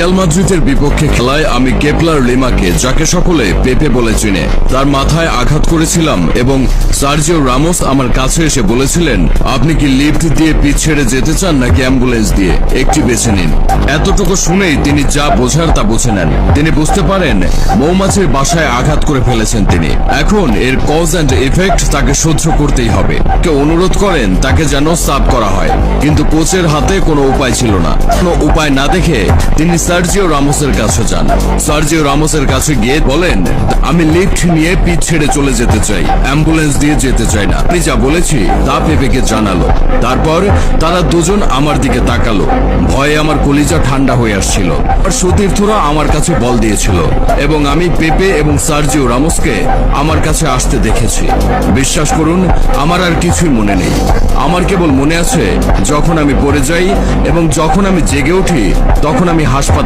Real মাদ্রিদের বিপক্ষে খেলায় আমি কেপলার লিমাকে, যাকে সকলে পেপে বলে চিনে, তার মাথায় আঘাত করেছিলাম এবং সার্জিও রামোস আমার কাছে এসে বলেছিলেন, আপনি কি লিফট দিয়ে পিচ ছেড়ে যেতে চান নাকি অ্যাম্বুলেন্স দিয়ে, একটি বেছে নিন। এতটুকু শুনেই তিনি যা বোঝার তা বুঝে নেন। তিনি বুঝতে পারেন মৌমাছির বাসায় আঘাত করে ফেলেছেন তিনি। এখন এর কজ অ্যান্ড এফেক্ট তাকে সহ্য করতেই হবে। কে অনুরোধ করেন তাকে যেন সাব করা হয়, কিন্তু কোচের হাতে কোনো উপায় ছিল না। কোনো উপায় না দেখে তিনি সার্জিও রামোসের কাছে যান। সার্জিও রামোসের কাছে গিয়ে বলেন, আমি লিফট নিয়ে পিচ ছেড়ে চলে যেতে চাই, অ্যাম্বুলেন্স দিয়ে যেতে চাই না। আমি যা বলেছি তা পেপেকে জানালো। তারপর তারা দুজন আমার দিকে তাকালো। ভয়ে আমার কলিজা ঠান্ডা হয়ে আসছিল। আর সতীর্থরা আমার কাছে বল দিয়েছিল এবং আমি পেপে এবং সার্জিও রামোসকে আমার কাছে আসতে দেখেছি। বিশ্বাস করুন, আমার আর কিছুই মনে নেই। আমার কেবল মনে আছে যখন আমি পড়ে যাই এবং যখন আমি জেগে উঠি তখন আমি হাসপাতালে